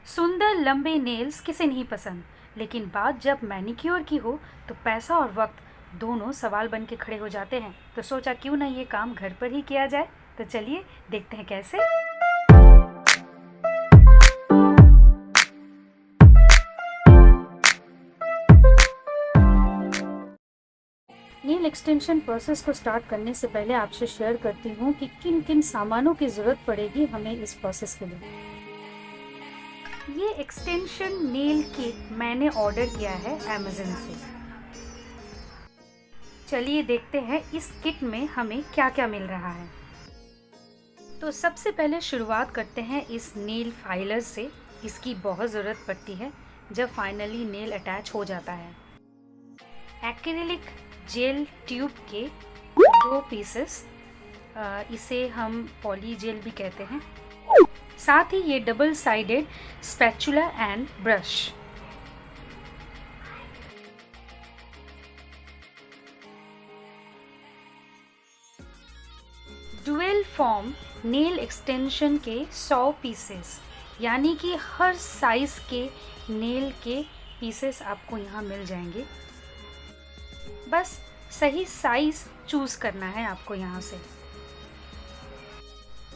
सुंदर लंबे नेल्स किसे नहीं पसंद, लेकिन बात जब मैनिक्योर की हो तो पैसा और वक्त दोनों सवाल बन के खड़े हो जाते हैं। तो सोचा क्यों ना ये काम घर पर ही किया जाए। तो चलिए देखते हैं कैसे। नेल एक्सटेंशन प्रोसेस को स्टार्ट करने से पहले आपसे शेयर करती हूँ कि किन किन सामानों की ज़रूरत पड़ेगी हमें इस प्रोसेस के लिए। ये एक्सटेंशन नेल किट मैंने ऑर्डर किया है अमेज़न से। चलिए देखते हैं इस किट में हमें क्या क्या मिल रहा है। तो सबसे पहले शुरुआत करते हैं इस नेल फाइलर से। इसकी बहुत ज़रूरत पड़ती है जब फाइनली नेल अटैच हो जाता है। एक्रिलिक जेल ट्यूब के 2 पीसेस, इसे हम पॉली जेल भी कहते हैं। साथ ही ये double sided spatula and brush. Dual form nail extension के 100 पीसेस, यानी कि हर साइज के नेल के पीसेस आपको यहाँ मिल जाएंगे। बस सही साइज चूज करना है आपको यहाँ से,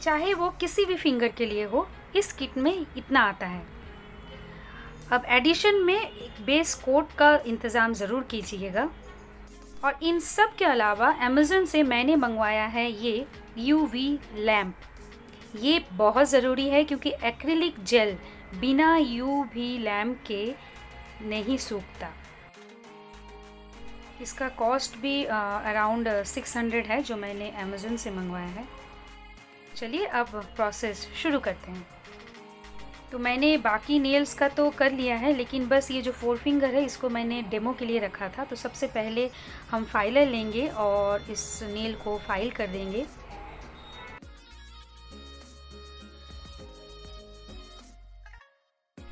चाहे वो किसी भी फिंगर के लिए हो। इस किट में इतना आता है। अब एडिशन में एक बेस कोट का इंतज़ाम ज़रूर कीजिएगा। और इन सब के अलावा अमेज़न से मैंने मंगवाया है ये UV लैम्प। ये बहुत ज़रूरी है क्योंकि एक्रिलिक जेल बिना UV लैम्प के नहीं सूखता। इसका कॉस्ट भी अराउंड 600 है जो मैंने अमेज़न से मंगवाया है। चलिए अब प्रोसेस शुरू करते हैं। तो मैंने बाकी नेल्स का तो कर लिया है, लेकिन बस ये जो 4 फिंगर है इसको मैंने डेमो के लिए रखा था। तो सबसे पहले हम फाइलर लेंगे और इस नेल को फाइल कर देंगे।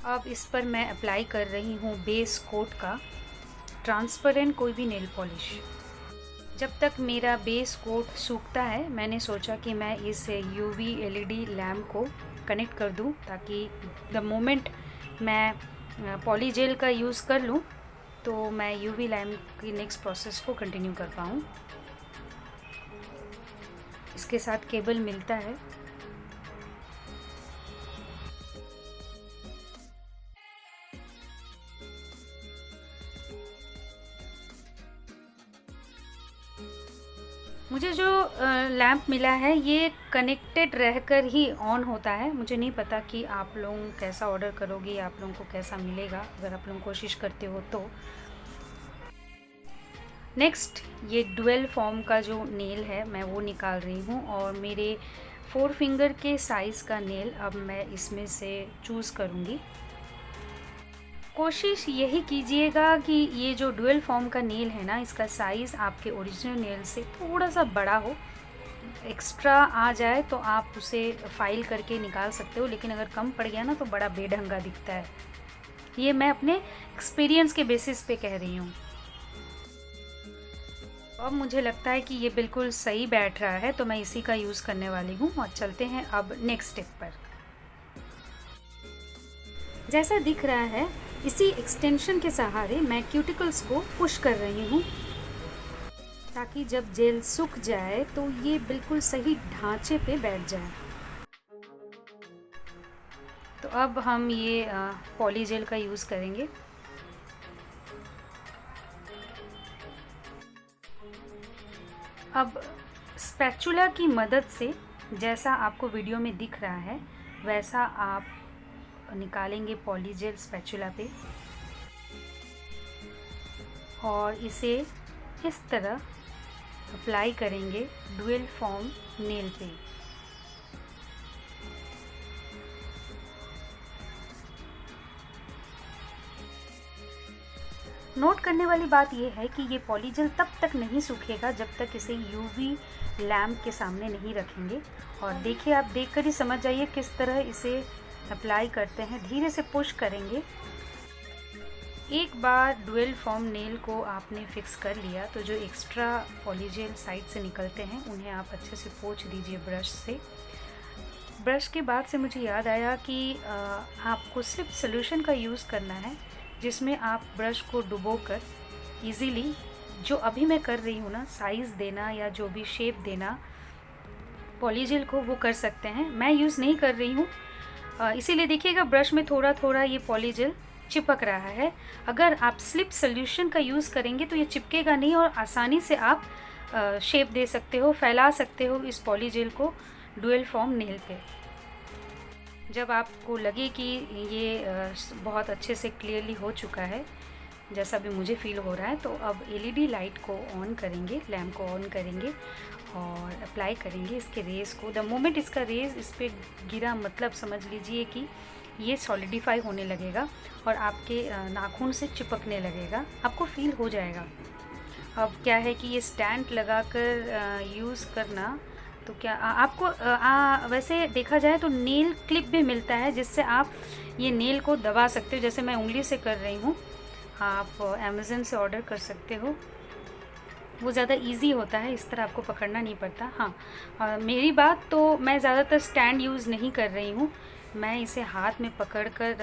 अब इस पर मैं अप्लाई कर रही हूँ बेस कोट का ट्रांसपेरेंट कोई भी नेल पॉलिश। जब तक मेरा बेस कोट सूखता है मैंने सोचा कि मैं इस UV LED लैम्प को कनेक्ट कर दूं, ताकि द मोमेंट मैं पॉली जेल का यूज़ कर लूं तो मैं UV लैम्प की नेक्स्ट प्रोसेस को कंटिन्यू कर पाऊँ। इसके साथ केबल मिलता है। मुझे जो लैंप मिला है ये कनेक्टेड रहकर ही ऑन होता है। मुझे नहीं पता कि आप लोग कैसा ऑर्डर करोगे, आप लोगों को कैसा मिलेगा अगर आप लोग कोशिश करते हो तो। नेक्स्ट ये डुअल फॉर्म का जो नेल है मैं वो निकाल रही हूँ और मेरे 4 फिंगर के साइज़ का नेल अब मैं इसमें से चूज़ करूँगी। कोशिश यही कीजिएगा कि ये जो डुअल फॉर्म का नेल है ना, इसका साइज़ आपके ओरिजिनल नेल से थोड़ा सा बड़ा हो। एक्स्ट्रा आ जाए तो आप उसे फाइल करके निकाल सकते हो, लेकिन अगर कम पड़ गया ना तो बड़ा बेढंगा दिखता है। ये मैं अपने एक्सपीरियंस के बेसिस पे कह रही हूँ। अब मुझे लगता है कि ये बिल्कुल सही बैठ रहा है तो मैं इसी का यूज़ करने वाली हूँ। और चलते हैं अब नेक्स्ट स्टेप पर। जैसा दिख रहा है इसी एक्सटेंशन के सहारे मैं क्यूटिकल्स को पुश कर रही हूँ, ताकि जब जेल सूख जाए तो ये बिल्कुल सही ढांचे पे बैठ जाए। तो अब हम ये पॉली जेल का यूज़ करेंगे। अब स्पैचुला की मदद से, जैसा आपको वीडियो में दिख रहा है वैसा आप निकालेंगे पॉली जेल स्पैचुला पे और इसे इस तरह अप्लाई करेंगे डुअल फॉर्म नेल पे। नोट करने वाली बात यह है कि ये पॉली जेल तब तक नहीं सूखेगा जब तक इसे UV लैम्प के सामने नहीं रखेंगे। और देखिए, आप देखकर ही समझ जाइए किस तरह इसे अप्लाई करते हैं। धीरे से पुश करेंगे। एक बार डुअल फॉर्म नेल को आपने फिक्स कर लिया तो जो एक्स्ट्रा पॉली जेल साइड से निकलते हैं उन्हें आप अच्छे से पोंछ दीजिए ब्रश से। ब्रश के बाद से मुझे याद आया कि आपको सिर्फ सोल्यूशन का यूज़ करना है, जिसमें आप ब्रश को डुबोकर इजीली, जो अभी मैं कर रही हूँ ना, साइज़ देना या जो भी शेप देना पॉलीजेल को, वो कर सकते हैं। मैं यूज़ नहीं कर रही हूँ, इसीलिए देखिएगा ब्रश में थोड़ा थोड़ा ये पॉलीजेल चिपक रहा है। अगर आप स्लिप सोल्यूशन का यूज़ करेंगे तो ये चिपकेगा नहीं और आसानी से आप शेप दे सकते हो, फैला सकते हो इस पॉलीजेल को डुअल फॉर्म नेल पे। जब आपको लगे कि ये बहुत अच्छे से क्लियरली हो चुका है, जैसा भी मुझे फील हो रहा है, तो अब एलईडी लाइट को ऑन करेंगे, लैम्प को ऑन करेंगे और अप्लाई करेंगे इसके रेज़ को। द मोमेंट इसका रेज़ इस पर गिरा, मतलब समझ लीजिए कि ये सॉलिडिफाई होने लगेगा और आपके नाखून से चिपकने लगेगा, आपको फील हो जाएगा। अब क्या है कि ये स्टैंड लगाकर यूज़ करना, तो क्या आपको वैसे देखा जाए तो नेल क्लिप भी मिलता है, जिससे आप ये नेल को दबा सकते हो, जैसे मैं उंगली से कर रही हूँ। आप अमेज़न से ऑर्डर कर सकते हो, वो ज़्यादा इजी होता है, इस तरह आपको पकड़ना नहीं पड़ता। हाँ, मेरी बात तो मैं ज़्यादातर स्टैंड यूज़ नहीं कर रही हूँ, मैं इसे हाथ में पकड़ कर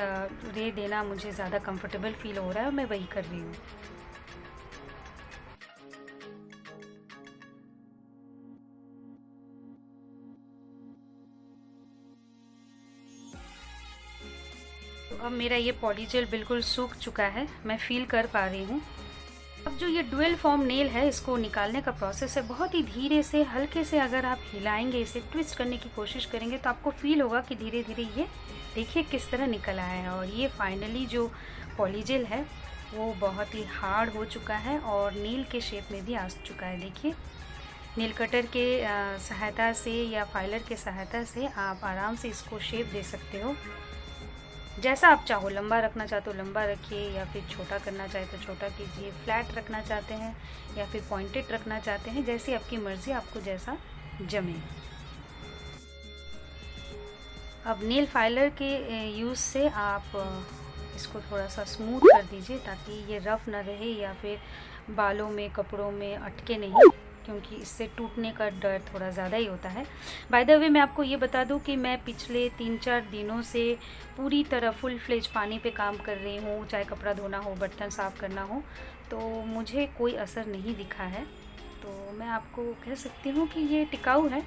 रे देना मुझे ज़्यादा कंफर्टेबल फील हो रहा है और मैं वही कर रही हूँ। तो अब मेरा ये पॉलीजेल बिल्कुल सूख चुका है, मैं फील कर पा रही हूँ। अब जो ये डुअल फॉर्म नेल है, इसको निकालने का प्रोसेस है, बहुत ही धीरे से, हल्के से अगर आप हिलाएंगे, इसे ट्विस्ट करने की कोशिश करेंगे, तो आपको फील होगा कि धीरे धीरे ये देखिए किस तरह निकल आया है। और ये फाइनली जो पॉलीजेल है वो बहुत ही हार्ड हो चुका है और नील के शेप में भी आ चुका है। देखिए, नील कटर के सहायता से या फाइलर के सहायता से आप आराम से इसको शेप दे सकते हो, जैसा आप चाहो। लंबा रखना चाहते हो लंबा रखिए, या फिर छोटा करना चाहे तो छोटा कीजिए, फ्लैट रखना चाहते हैं या फिर पॉइंटेड रखना चाहते हैं, जैसी आपकी मर्ज़ी, आपको जैसा जमे। अब नेल फाइलर के यूज़ से आप इसको थोड़ा सा स्मूथ कर दीजिए, ताकि ये रफ़ ना रहे या फिर बालों में, कपड़ों में अटके नहीं, क्योंकि इससे टूटने का डर थोड़ा ज़्यादा ही होता है। बाय द वे, मैं आपको ये बता दूं कि मैं पिछले 3-4 दिनों से पूरी तरह फुल फ्लेज पानी पे काम कर रही हूँ, चाहे कपड़ा धोना हो, बर्तन साफ़ करना हो, तो मुझे कोई असर नहीं दिखा है। तो मैं आपको कह सकती हूँ कि ये टिकाऊ है।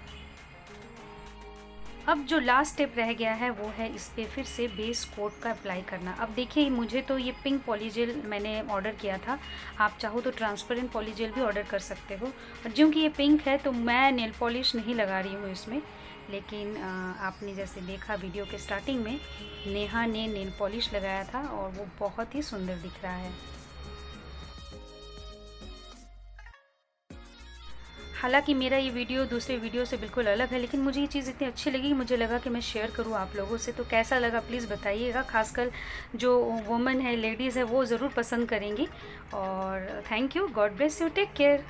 अब जो लास्ट स्टेप रह गया है वो है इस पर फिर से बेस कोट का अप्लाई करना। अब देखिए, मुझे तो ये पिंक पॉलीजेल मैंने ऑर्डर किया था, आप चाहो तो ट्रांसपेरेंट पॉलीजेल भी ऑर्डर कर सकते हो। और क्योंकि ये पिंक है तो मैं नेल पॉलिश नहीं लगा रही हूँ इसमें, लेकिन आपने जैसे देखा वीडियो के स्टार्टिंग में, नेहा ने नेल पॉलिश लगाया था और वो बहुत ही सुंदर दिख रहा है। हालांकि मेरा ये वीडियो दूसरे वीडियो से बिल्कुल अलग है, लेकिन मुझे ये चीज़ इतनी अच्छी लगी, मुझे लगा कि मैं शेयर करूँ आप लोगों से। तो कैसा लगा प्लीज़ बताइएगा, खासकर जो वुमेन है, लेडीज़ है, वो ज़रूर पसंद करेंगी। और thank you, God bless you, take care.